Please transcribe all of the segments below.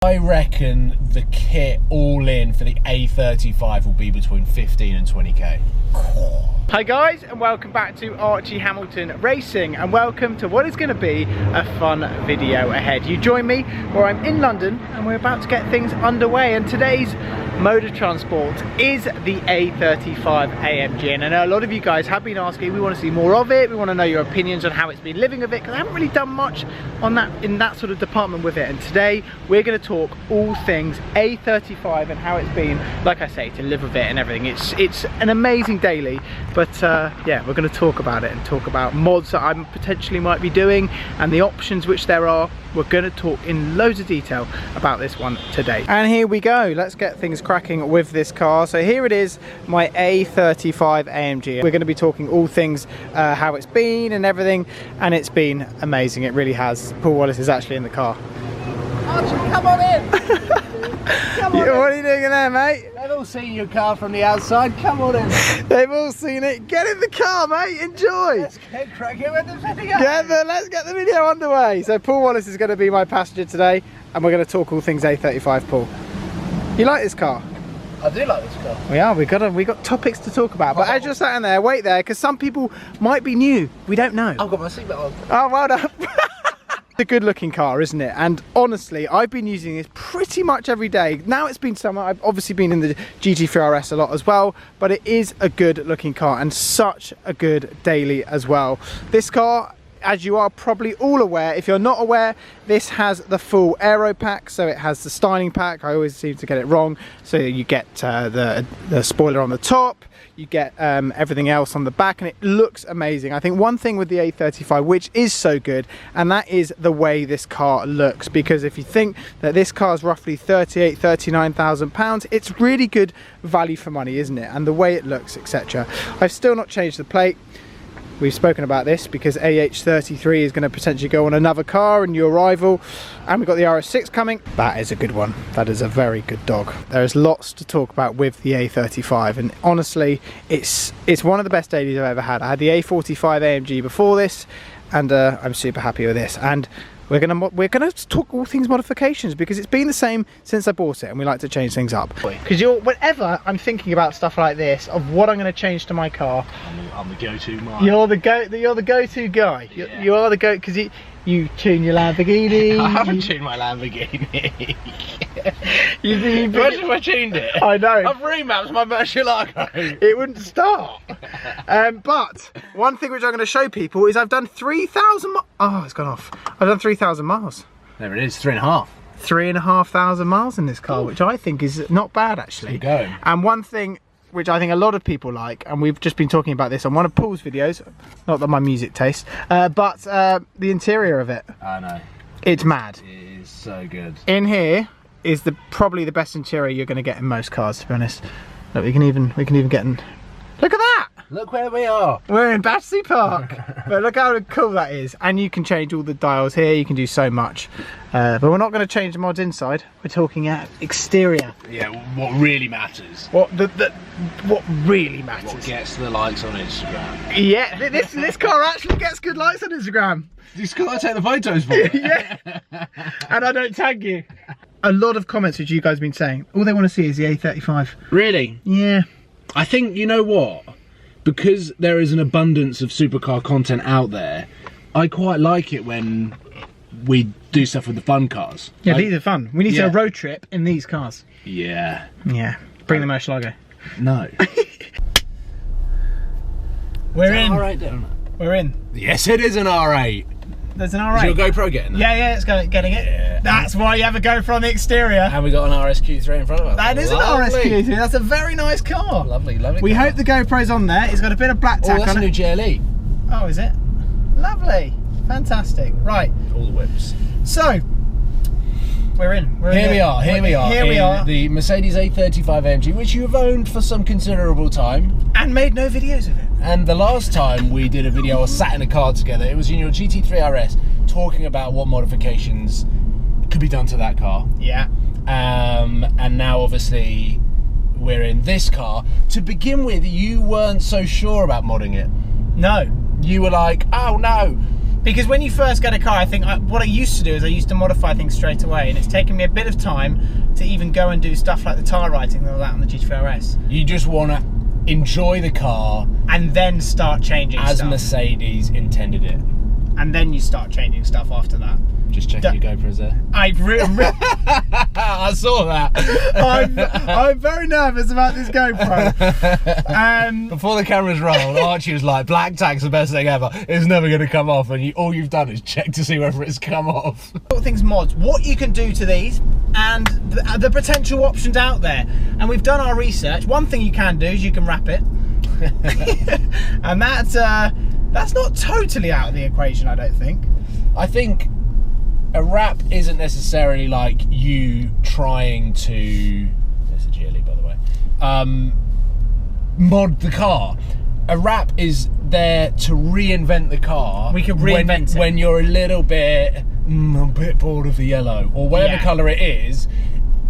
I reckon the kit all in for the A35 will be between 15 and 20k. Hi guys, and welcome back to Archie Hamilton Racing, and welcome to what is going to be a fun video ahead. You join me where I'm in London and we're about to get things underway, and today's mode of transport is the A35 AMG. And I know a lot of you guys have been asking, we want to see more of it, we want to know your opinions on how it's been living with it, because I haven't really done much on that in that sort of department with it. And today we're going to talk all things A35 and how it's been, like I say, to live with it and everything. It's an amazing daily. But yeah, we're going to talk about it and talk about mods that I potentially might be doing and the options which there are. We're going to talk in loads of detail about this one today. And here we go, let's get things cracking with this car. So here it is, my A35 AMG. We're going to be talking all things how it's been and everything, and it's been amazing, it really has. Paul Wallace is actually in the car. Archie, come on in! Come on in. What are you doing in there, mate? They've all seen your car from the outside, come on in. They've all seen it. Get in the car, mate, enjoy! Let's get cracking with the video. Let's get the video underway. So Paul Wallace is going to be my passenger today, and we're going to talk all things A35. Paul, you like this car? I do like this car. We are, we got topics to talk about, but as you're sat in there, wait there, because some people might be new, we don't know. I've got my seatbelt on. Oh, well done. It's a good looking car, isn't it? And honestly, I've been using this pretty much every day. Now it's been summer, I've obviously been in the GT3 RS a lot as well, but it is a good looking car and such a good daily as well. This car, as you are probably all aware, if you're not aware, this has the full aero pack. So it has the styling pack, I always seem to get it wrong. So you get the spoiler on the top, you get everything else on the back, and it looks amazing. I think one thing with the A35 which is so good, and that is the way this car looks, because if you think that this car is roughly 39,000 pounds, it's really good value for money, isn't it? And the way it looks, etc. I've still not changed the plate. We've spoken about this because AH33 is going to potentially go on another car, and your rival, and we've got the RS6 coming. That is a good one. That is a very good dog. There's lots to talk about with the A35, and honestly, it's one of the best dailies I've ever had. I had the A45 AMG before this, and I'm super happy with this. And we're gonna talk all things modifications, because it's been the same since I bought it, and we like to change things up. Because whenever I'm thinking about stuff like this, of what I'm going to change to my car, I'm the go-to man. You're the go-to guy. Yeah. You are the go, because you tune your Lamborghini. I haven't tuned my Lamborghini. Imagine if I tuned it. I know. I've remapped my Murcielago. It wouldn't start. But one thing which I'm going to show people is I've done 3,000 miles. Oh, it's gone off. I've done 3,000 miles. There it is, 3.5. 3,500 miles in this car, which I think is not bad actually. Keep going. And one thing which I think a lot of people like, and we've just been talking about this on one of Paul's videos, not that my music taste, but the interior of it. I know. It's mad. It is so good. In here is probably the best interior you're going to get in most cars, to be honest. Look, we can even get in. Look at that! Look where we are. We're in Battersea Park. But look how cool that is. And you can change all the dials here, you can do so much. But we're not going to change the mods inside. We're talking exterior. Yeah, what really matters. What really matters. What gets the likes on Instagram. Yeah, this car actually gets good likes on Instagram. This car I take the photos for. Yeah. And I don't tag you. A lot of comments which you guys have been saying, all they want to see is the A35. Really? Yeah. I think, you know what? Because there is an abundance of supercar content out there, I quite like it when we do stuff with the fun cars. Yeah, like, these are fun. We need to road trip in these cars. Yeah. Yeah. Bring the Murcielago. No. We're in. R8 down. We're in. Yes, it is an R8. There's an R8. Is your GoPro getting that? Yeah, it's getting it. Yeah. That's why you have a GoPro on the exterior. And we got an RSQ3 in front of us. That is an RSQ3. That's a very nice car. Lovely, lovely. We hope the GoPro's on there. It's got a bit of black tack that's on a new it. GLE. Oh, is it? Lovely. Fantastic. Right. All the whips. So, we're in. Here we are. Here we are. The Mercedes A35 AMG, which you've owned for some considerable time. And made no videos of it. And the last time we did a video or sat in a car together, it was in your GT3 RS, talking about what modifications could be done to that car. Yeah. And now obviously we're in this car. To begin with, you weren't so sure about modding it. No. You were like, oh no, Because when you first get a car, I think what I used to do is I used to modify things straight away, and it's taken me a bit of time to even go and do stuff like the tyre writing and all that on the GT3 RS. You just want to enjoy the car and then start changing as stuff. Mercedes intended it. And then you start changing stuff after that. Just checking your GoPros there. I saw that. I'm very nervous about this GoPro. Before the cameras rolled, Archie was like, black tag's the best thing ever. It's never going to come off, and all you've done is check to see whether it's come off. All things mods, what you can do to these, and the potential options out there. And we've done our research. One thing you can do is you can wrap it. And that's not totally out of the equation, I don't think. I think a wrap isn't necessarily like you trying to, there's a GLE by the way, mod the car. A wrap is there to reinvent the car. We can reinvent it. When you're a little bit, a bit bored of the yellow, or whatever colour it is.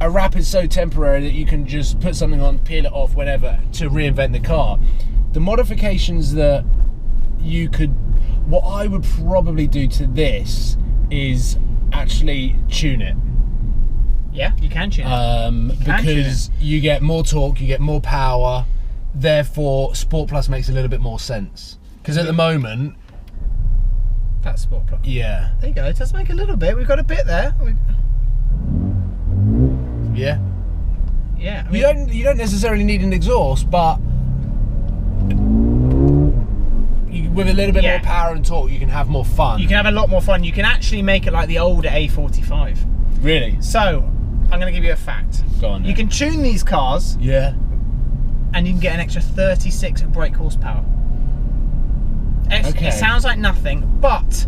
A wrap is so temporary that you can just put something on, peel it off whenever to reinvent the car. The modifications that you could, what I would probably do to this is actually tune it. Yeah, you can tune it. Because you get more torque, you get more power, therefore Sport Plus makes a little bit more sense. Because at the moment, that's Sport Plus. Yeah. There you go, it does make a little bit. We've got a bit there. Yeah. Yeah. I mean, you don't necessarily need an exhaust, but with a little bit more power and torque, you can have more fun. You can have a lot more fun. You can actually make it like the older A45. Really? So, I'm going to give you a fact. Go on. You can tune these cars. Yeah. And you can get an extra 36 brake horsepower. Okay. It sounds like nothing, but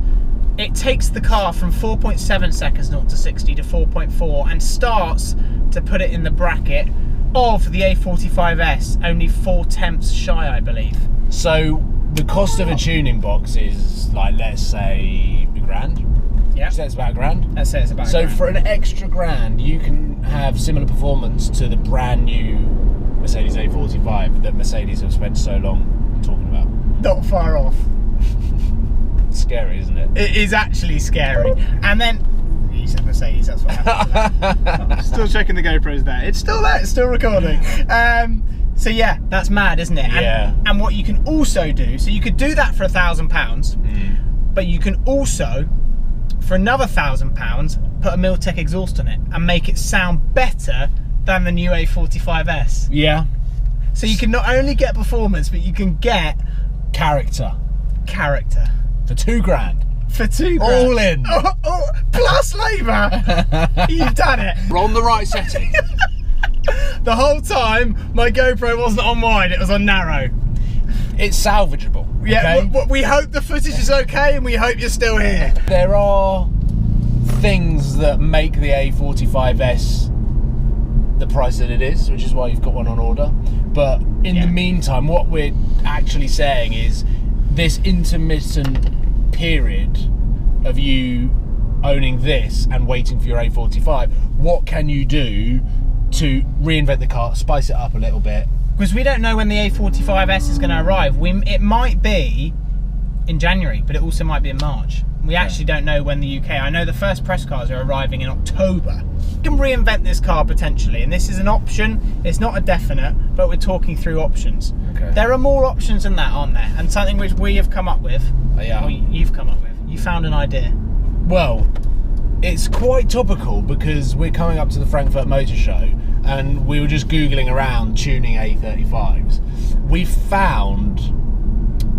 it takes the car from 4.7 seconds 0 to 60 to 4.4 and starts to put it in the bracket of the A45S, only 4/10 shy, I believe. So the cost of a tuning box is like, let's say, £1,000. Yeah. So it's about £1,000. Let's say it's about So £1,000. for an extra £1,000, you can have similar performance to the brand new Mercedes A45 that Mercedes have spent so long talking about. Not far off. Scary, isn't it? It is actually scary. And then, you said Mercedes, that's what happened. I'm still checking the GoPro's there. It's still there, it's still recording. So yeah, that's mad, isn't it? Yeah. And what you can also do, so you could do that for £1,000, but you can also, for another £1,000, put a Miltech exhaust on it and make it sound better than the new A45S. Yeah. So you can not only get performance, but you can get character. For For £2,000. For £2,000. All in. Plus labour. You've done it. We're on the right setting. The whole time, my GoPro wasn't on wide, it was on narrow. It's salvageable. Yeah, okay? we hope the footage is okay and we hope you're still here. There are things that make the A45S the price that it is, which is why you've got one on order. But in the meantime, what we're actually saying is this intermittent period of you owning this and waiting for your A45, what can you do to reinvent the car, spice it up a little bit? Because we don't know when the A45S is going to arrive. It might be in January, but it also might be in March. We actually don't know when the UK, I know the first press cars are arriving in October. You can reinvent this car potentially, and this is an option. It's not a definite, but we're talking through options. Okay. There are more options than that, aren't there? And something which we have come up with, or you've come up with, you found an idea. Well, it's quite topical because we're coming up to the Frankfurt Motor Show and we were just Googling around tuning A35s. We found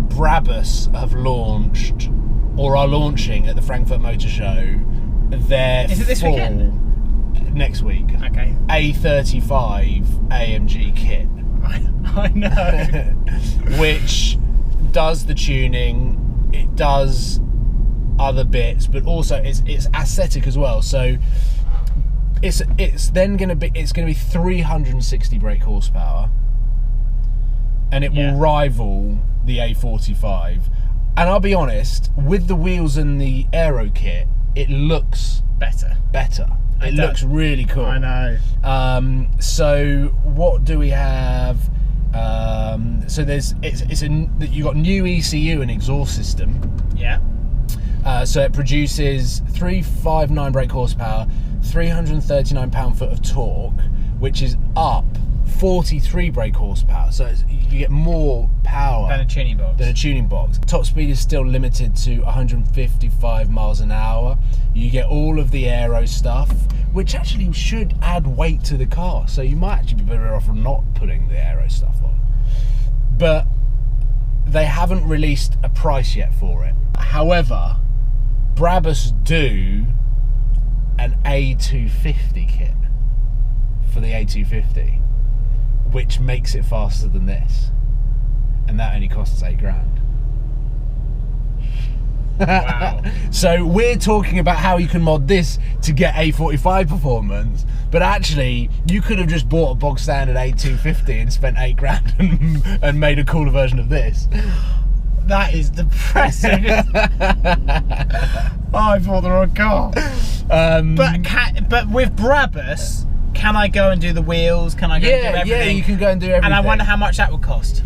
Brabus have launched, or are launching at the Frankfurt Motor Show, their Is it this weekend? Next week. Okay. A35 AMG kit. I know. Which does the tuning, it does other bits, but also it's aesthetic as well. So it's then going to be 360 brake horsepower, and it will rival the A45. And I'll be honest, with the wheels and the aero kit, it looks better. It looks really cool. I know. So what do we have? So you got new ECU and exhaust system. Yeah. So it produces 359 brake horsepower, 339 pound-foot of torque, which is up 43 brake horsepower. So you get more power than a tuning box. Top speed is still limited to 155 miles an hour. You get all of the aero stuff, which actually should add weight to the car. So you might actually be better off not putting the aero stuff on. But they haven't released a price yet for it. However, Brabus do an A250 kit for the A250, which makes it faster than this, and that only costs £8,000. Wow. So we're talking about how you can mod this to get A45 performance, but actually you could have just bought a bog standard A250 and spent £8,000 and made a cooler version of this. That is depressing. Oh, I bought the wrong car. But with Brabus, can I go and do the wheels? Can I go and do everything? Yeah, you can go and do everything. And I wonder how much that would cost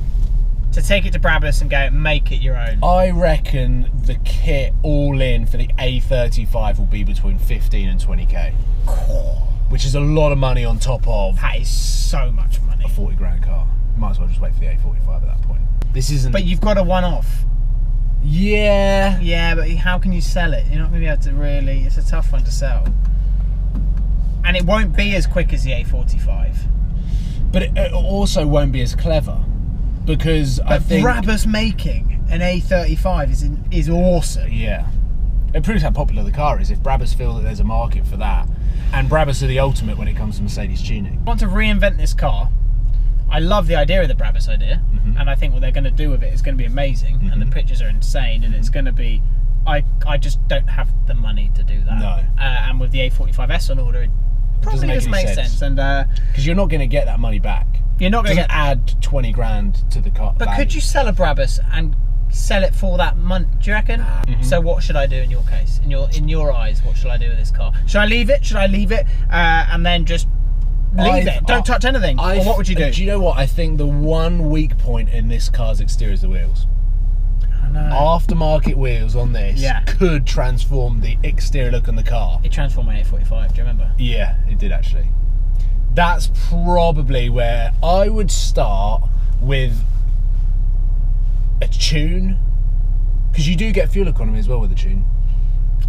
to take it to Brabus and go make it your own. I reckon the kit all in for the A35 will be between 15 and 20k, which is a lot of money on top of That is so much money. a 40 grand car. Might as well just wait for the A45 at that point. This isn't. But you've got a one-off. Yeah. Yeah, but how can you sell it? You're not going to be able to really. It's a tough one to sell. And it won't be as quick as the A45. But it also won't be as clever, because I think Brabus making an A35 is awesome. Yeah, it proves how popular the car is. If Brabus feel that there's a market for that, and Brabus are the ultimate when it comes to Mercedes tuning. I want to reinvent this car. I love the idea of the Brabus idea, and I think what they're going to do with it is going to be amazing, and the pictures are insane, and it's going to be. I just don't have the money to do that. No. And with the A45S on order, it probably doesn't make sense. And because you're not going to get that money back. You're not going to add 20 grand to the car. But could you sell a Brabus and sell it for that money? Do you reckon? So what should I do in your case? In your eyes, what should I do with this car? Should I leave it? Should I leave it and then just leave it? Don't touch anything. Or what would you do? Do you know what? I think the one weak point in this car's exterior is the wheels. I know. Aftermarket wheels on this could transform the exterior look on the car. It transformed my A45. Do you remember? Yeah, it did actually. That's probably where I would start with a tune, because you do get fuel economy as well with a tune.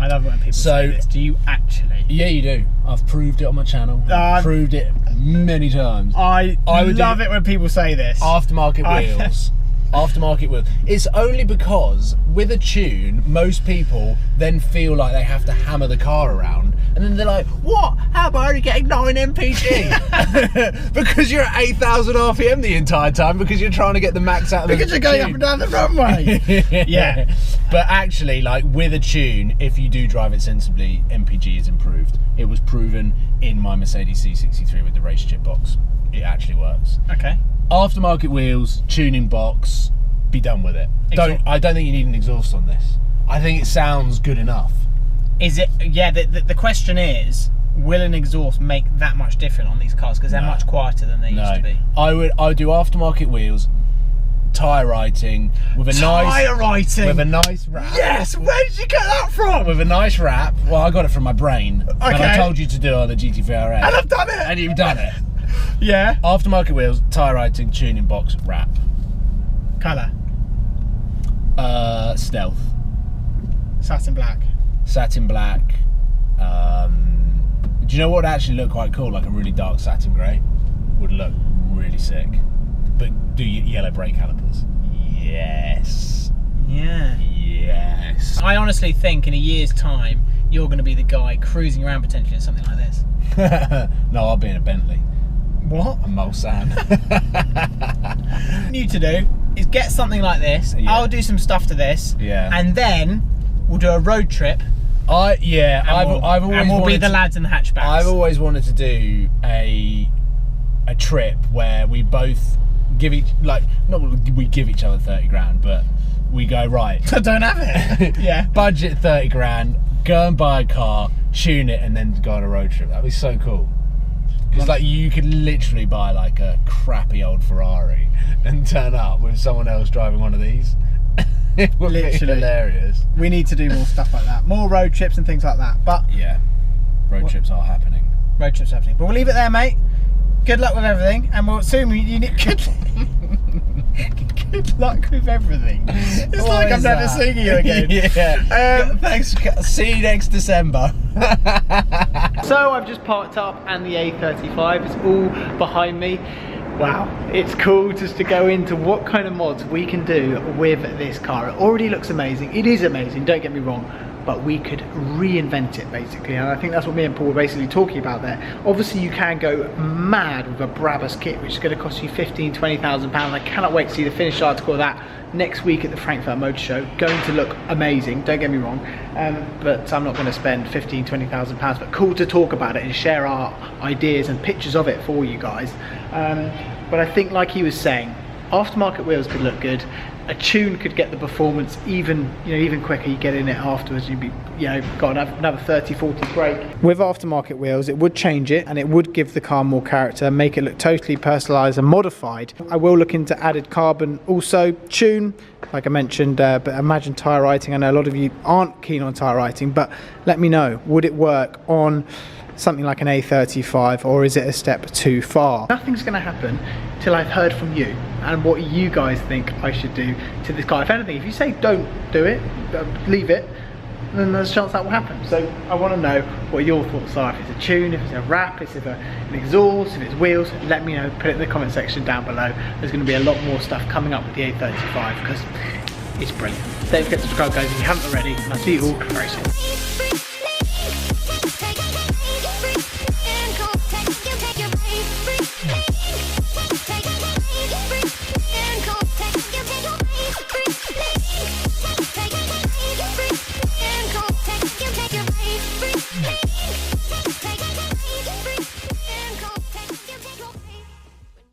I love when people say this. Do you actually? Yeah, you do. I've proved it on my channel. I've proved it many times. I would love it when people say this. Aftermarket wheels. Aftermarket wheels. It's only because with a tune, most people then feel like they have to hammer the car around, and then they're like, what? How about only getting 9 mpg? Because you're at 8,000 RPM the entire time, because you're trying to get the max out of the tune. Because you're going up and down the runway. Yeah. But actually, like with a tune, if you do drive it sensibly, MPG is improved. It was proven in my Mercedes C63 with the race chip box. It actually works. Okay. Aftermarket wheels, tuning box, be done with it. I don't think you need an exhaust on this. I think it sounds good enough. Is it? Yeah, the question is, will an exhaust make that much different on these cars? Because they're much quieter than they used to be. I would do aftermarket wheels, tyre writing with a nice wrap. Yes, where did you get that from? With a nice wrap. Well, I got it from my brain. Okay. And I told you to do it on the GT3 RS. And I've done it. And you've done it. Yeah. Aftermarket wheels, tyre writing, tuning box, wrap. Colour? Stealth. Satin black. Satin black. Do you know what would actually look quite cool? Like a really dark satin grey. Would look really sick. But do yellow brake calipers. Yes. Yeah. Yes. I honestly think in a year's time, you're going to be the guy cruising around potentially in something like this. No, I'll be in a Bentley. What? A Mulsanne. What you need to do is get something like this. Yeah. I'll do some stuff to this. Yeah. And then we'll do a road trip. I've always and we'll be the lads in the hatchbacks. I've always wanted to do a trip where we both give each we give each other 30 grand, but we go right. I don't have it. Yeah. Budget 30 grand, go and buy a car, tune it, and then go on a road trip. That'd be so cool. Because like you could literally buy like a crappy old Ferrari and turn up with someone else driving one of these. It would be Literally. hilarious. We need to do more stuff like that. More road trips and things like that. But Yeah, road trips are happening. road trips happening. But we'll leave it there, mate. Good luck with everything, and we'll soon you need good luck with everything. It's What like I'm is never that? seeing you again. Yeah. Thanks. See you next December. So I've just parked up, and the A35 is all behind me. Wow, it's cool just to go into what kind of mods we can do with this car. It already looks amazing. It is amazing, don't get me wrong, but we could reinvent it basically, and I think that's what me and Paul were basically talking about there. Obviously you can go mad with a Brabus kit, which is going to cost you £15,000-20,000. I cannot wait to see the finished article of that next week at the Frankfurt Motor Show. Going to look amazing, don't get me wrong, but I'm not going to spend £15,000-20,000, but cool to talk about it and share our ideas and pictures of it for you guys. But I think, like he was saying, aftermarket wheels could look good. A tune could get the performance even quicker. You get in it afterwards, you'd be, got another 30-40 brake. With aftermarket wheels, it would change it, and it would give the car more character, make it look totally personalised and modified. I will look into added carbon, also tune, like I mentioned, but imagine tyre writing. I know a lot of you aren't keen on tyre writing, but let me know, would it work on something like an A35, or is it a step too far? Nothing's going to happen till I've heard from you and what you guys think I should do to this car. If anything, if you say don't do it, leave it, then there's a chance that will happen. So I want to know what your thoughts are. If it's a tune, if it's a wrap, if it's an exhaust, if it's wheels, let me know. Put it in the comment section down below. There's going to be a lot more stuff coming up with the A35 because it's brilliant. Don't forget to subscribe, guys, if you haven't already, and I'll see you all very soon.